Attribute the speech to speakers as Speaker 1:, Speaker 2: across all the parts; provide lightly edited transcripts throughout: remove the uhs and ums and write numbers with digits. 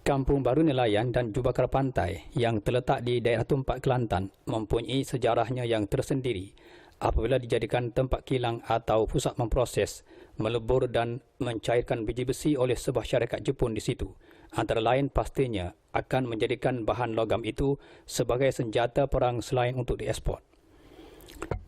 Speaker 1: Kampung Baru Nelayan dan Jubakar Pantai yang terletak di daerah Tumpak, Kelantan mempunyai sejarahnya yang tersendiri apabila dijadikan tempat kilang atau pusat memproses, melebur dan mencairkan biji besi oleh sebuah syarikat Jepun di situ. Antara lain pastinya akan menjadikan bahan logam itu sebagai senjata perang selain untuk diekspor.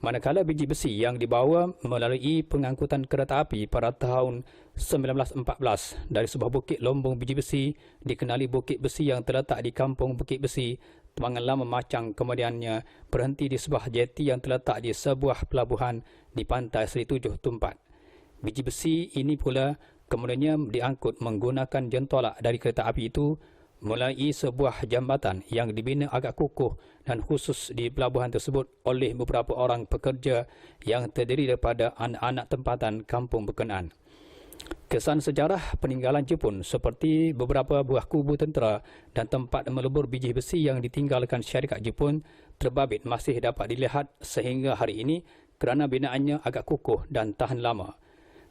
Speaker 1: Manakala biji besi yang dibawa melalui pengangkutan kereta api pada tahun 1914 dari sebuah bukit lombong biji besi dikenali Bukit Besi yang terletak di Kampung Bukit Besi, Temangan Lama Macang, kemudiannya berhenti di sebuah jeti yang terletak di sebuah pelabuhan di pantai Seri Tujuh, Tumpat. Biji besi ini pula kemudiannya diangkut menggunakan jentolak dari kereta api itu melalui sebuah jambatan yang dibina agak kukuh dan khusus di pelabuhan tersebut oleh beberapa orang pekerja yang terdiri daripada anak-anak tempatan kampung berkenaan. Kesan sejarah peninggalan Jepun seperti beberapa buah kubu tentera dan tempat melebur biji besi yang ditinggalkan syarikat Jepun terbabit masih dapat dilihat sehingga hari ini kerana binaannya agak kukuh dan tahan lama.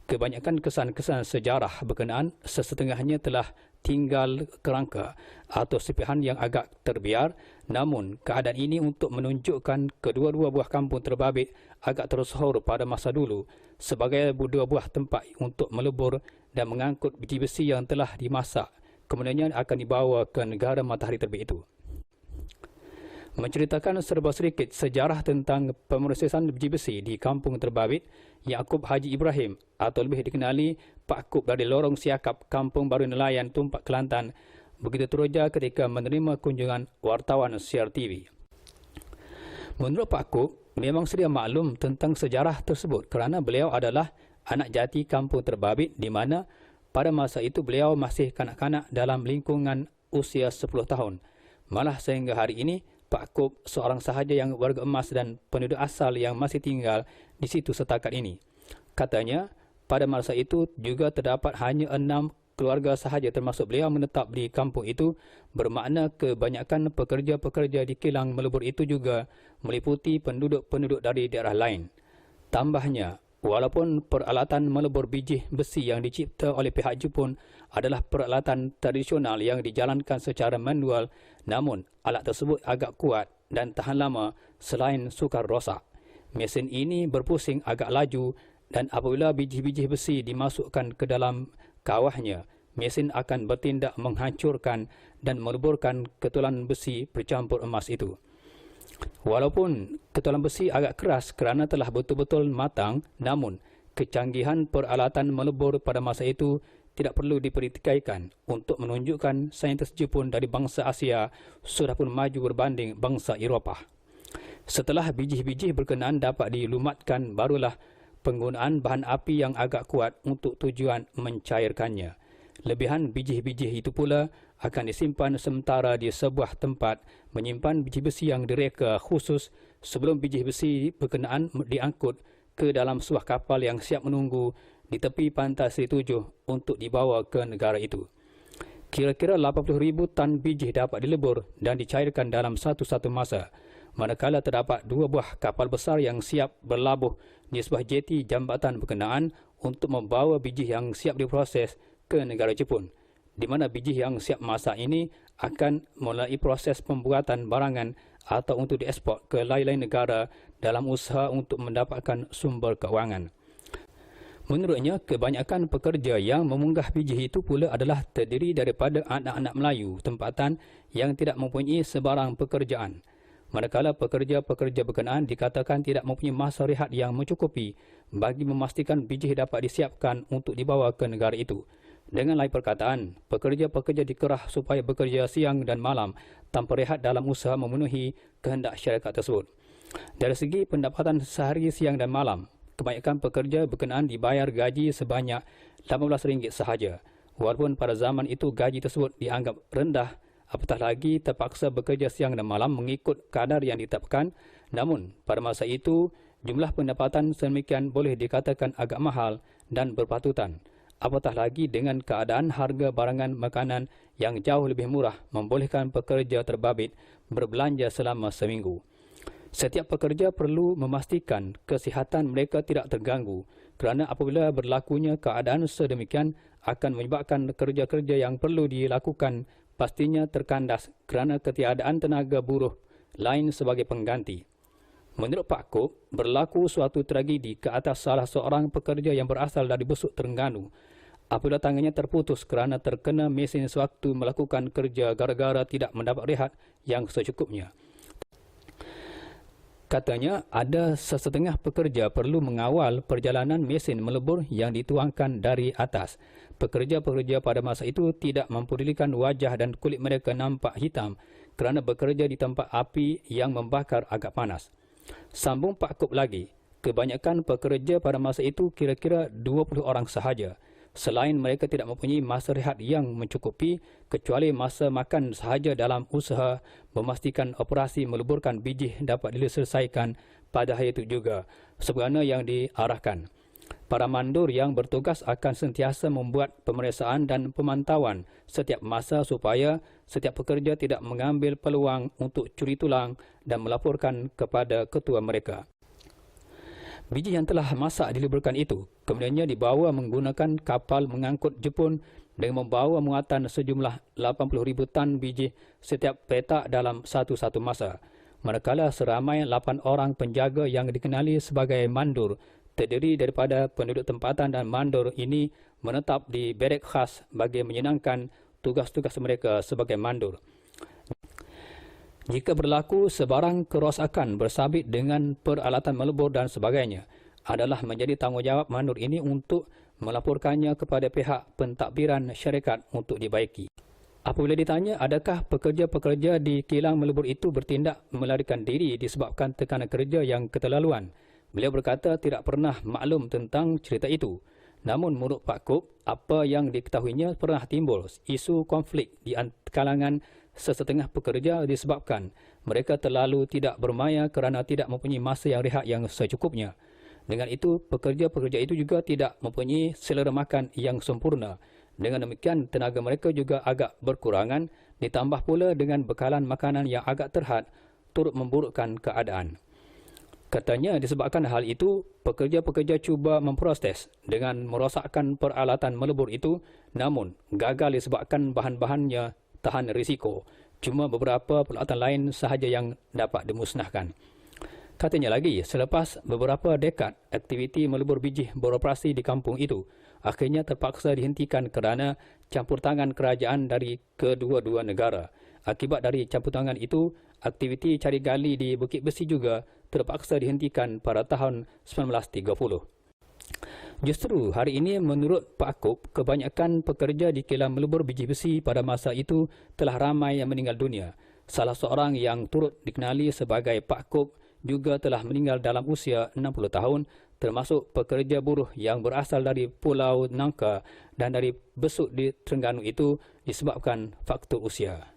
Speaker 1: Kebanyakan kesan-kesan sejarah berkenaan sesetengahnya telah tinggal kerangka atau sepihan yang agak terbiar, namun keadaan ini untuk menunjukkan kedua-dua buah kampung terbabit agak tersohor pada masa dulu sebagai dua buah tempat untuk melebur dan mengangkut biji besi yang telah dimasak, kemudiannya akan dibawa ke negara matahari terbit itu. Menceritakan serba sedikit sejarah tentang pemrosesan biji besi di kampung terbabit, Yaakob Haji Ibrahim atau lebih dikenali Pak Kub dari Lorong Siakap, Kampung Baru Nelayan, Tumpak, Kelantan, begitu teruja ketika menerima kunjungan wartawan Siar TV. Menurut Pak Kub, memang sedia maklum tentang sejarah tersebut kerana beliau adalah anak jati kampung terbabit di mana pada masa itu beliau masih kanak-kanak dalam lingkungan usia 10 tahun. Malah sehingga hari ini, Pak Kub seorang sahaja yang warga emas dan penduduk asal yang masih tinggal di situ setakat ini. Katanya, pada masa itu juga terdapat hanya 6 keluarga sahaja termasuk beliau menetap di kampung itu, bermakna kebanyakan pekerja-pekerja di kilang melebur itu juga meliputi penduduk-penduduk dari daerah lain. Tambahnya, walaupun peralatan melebur biji besi yang dicipta oleh pihak Jepun adalah peralatan tradisional yang dijalankan secara manual, namun alat tersebut agak kuat dan tahan lama selain sukar rosak. Mesin ini berpusing agak laju dan apabila biji-biji besi dimasukkan ke dalam kawahnya, mesin akan bertindak menghancurkan dan meleburkan ketulan besi bercampur emas itu. Walaupun ketulan besi agak keras kerana telah betul-betul matang, namun kecanggihan peralatan melebur pada masa itu tidak perlu dipertikaikan untuk menunjukkan saintis Jepun dari bangsa Asia sudah pun maju berbanding bangsa Eropah. Setelah biji-biji berkenaan dapat dilumatkan, barulah penggunaan bahan api yang agak kuat untuk tujuan mencairkannya. Lebihan biji-biji itu pula akan disimpan sementara di sebuah tempat menyimpan biji besi yang direka khusus sebelum biji besi berkenaan diangkut ke dalam sebuah kapal yang siap menunggu di tepi pantai Seri Tujuh untuk dibawa ke negara itu. Kira-kira 80,000 tan biji dapat dilebur dan dicairkan dalam satu-satu masa, manakala terdapat 2 buah kapal besar yang siap berlabuh di sebuah jeti jambatan berkenaan untuk membawa biji yang siap diproses ke negara Jepun, di mana biji yang siap masak ini akan mulai proses pembuatan barangan atau untuk diekspor ke lain-lain negara dalam usaha untuk mendapatkan sumber keuangan. Menurutnya, kebanyakan pekerja yang memunggah biji itu pula adalah terdiri daripada anak-anak Melayu tempatan yang tidak mempunyai sebarang pekerjaan. Manakala pekerja-pekerja berkenaan dikatakan tidak mempunyai masa rehat yang mencukupi bagi memastikan biji dapat disiapkan untuk dibawa ke negara itu. Dengan lain perkataan, pekerja-pekerja dikerah supaya bekerja siang dan malam tanpa rehat dalam usaha memenuhi kehendak syarikat tersebut. Dari segi pendapatan sehari siang dan malam, kebanyakan pekerja berkenaan dibayar gaji sebanyak RM18 sahaja. Walaupun pada zaman itu gaji tersebut dianggap rendah, apatah lagi terpaksa bekerja siang dan malam mengikut kadar yang ditetapkan, namun pada masa itu jumlah pendapatan sedemikian boleh dikatakan agak mahal dan berpatutan. Apatah lagi dengan keadaan harga barangan makanan yang jauh lebih murah membolehkan pekerja terbabit berbelanja selama seminggu. Setiap pekerja perlu memastikan kesihatan mereka tidak terganggu kerana apabila berlakunya keadaan sedemikian akan menyebabkan kerja-kerja yang perlu dilakukan pastinya terkandas kerana ketiadaan tenaga buruh lain sebagai pengganti. Menurut Pak Kop, berlaku suatu tragedi ke atas salah seorang pekerja yang berasal dari Besut Terengganu apabila tangannya terputus kerana terkena mesin sewaktu melakukan kerja gara-gara tidak mendapat rehat yang secukupnya. Katanya, ada sesetengah pekerja perlu mengawal perjalanan mesin melebur yang dituangkan dari atas. Pekerja-pekerja pada masa itu tidak mempedulikan wajah dan kulit mereka nampak hitam kerana bekerja di tempat api yang membakar agak panas. Sambung Pak Kop lagi, kebanyakan pekerja pada masa itu kira-kira 20 orang sahaja. Selain mereka tidak mempunyai masa rehat yang mencukupi kecuali masa makan sahaja dalam usaha memastikan operasi meleburkan biji dapat diselesaikan pada hari itu juga sebagaimana yang diarahkan. Para mandur yang bertugas akan sentiasa membuat pemeriksaan dan pemantauan setiap masa supaya setiap pekerja tidak mengambil peluang untuk curi tulang dan melaporkan kepada ketua mereka. Biji yang telah masak diliburkan itu kemudiannya dibawa menggunakan kapal mengangkut Jepun dengan membawa muatan sejumlah 80,000 tan biji setiap petak dalam satu-satu masa. Manakala seramai 8 orang penjaga yang dikenali sebagai mandur terdiri daripada penduduk tempatan dan mandur ini menetap di berek khas bagi menyenangkan tugas-tugas mereka sebagai mandur. Jika berlaku sebarang kerosakan bersabit dengan peralatan melebur dan sebagainya, adalah menjadi tanggungjawab mandur ini untuk melaporkannya kepada pihak pentadbiran syarikat untuk dibaiki. Apabila ditanya adakah pekerja-pekerja di kilang melebur itu bertindak melarikan diri disebabkan tekanan kerja yang keterlaluan, beliau berkata tidak pernah maklum tentang cerita itu. Namun menurut Pak Kop, apa yang diketahuinya pernah timbul isu konflik di kalangan sesetengah pekerja disebabkan mereka terlalu tidak bermaya kerana tidak mempunyai masa yang rehat yang secukupnya. Dengan itu, pekerja-pekerja itu juga tidak mempunyai selera makan yang sempurna. Dengan demikian, tenaga mereka juga agak berkurangan, ditambah pula dengan bekalan makanan yang agak terhad, turut memburukkan keadaan. Katanya disebabkan hal itu, pekerja-pekerja cuba memproses dengan merosakkan peralatan melebur itu, namun gagal disebabkan bahan-bahannya tahan risiko. Cuma beberapa peralatan lain sahaja yang dapat dimusnahkan. Katanya lagi, selepas beberapa dekad aktiviti melebur biji beroperasi di kampung itu, akhirnya terpaksa dihentikan kerana campur tangan kerajaan dari kedua-dua negara. Akibat dari campur tangan itu, aktiviti cari gali di Bukit Besi juga terpaksa dihentikan pada tahun 1930. Justru hari ini menurut Pak Kop, kebanyakan pekerja di kilang melebur biji besi pada masa itu telah ramai yang meninggal dunia. Salah seorang yang turut dikenali sebagai Pak Kop juga telah meninggal dalam usia 60 tahun, termasuk pekerja buruh yang berasal dari Pulau Nangka dan dari Besut di Terengganu itu disebabkan faktor usia.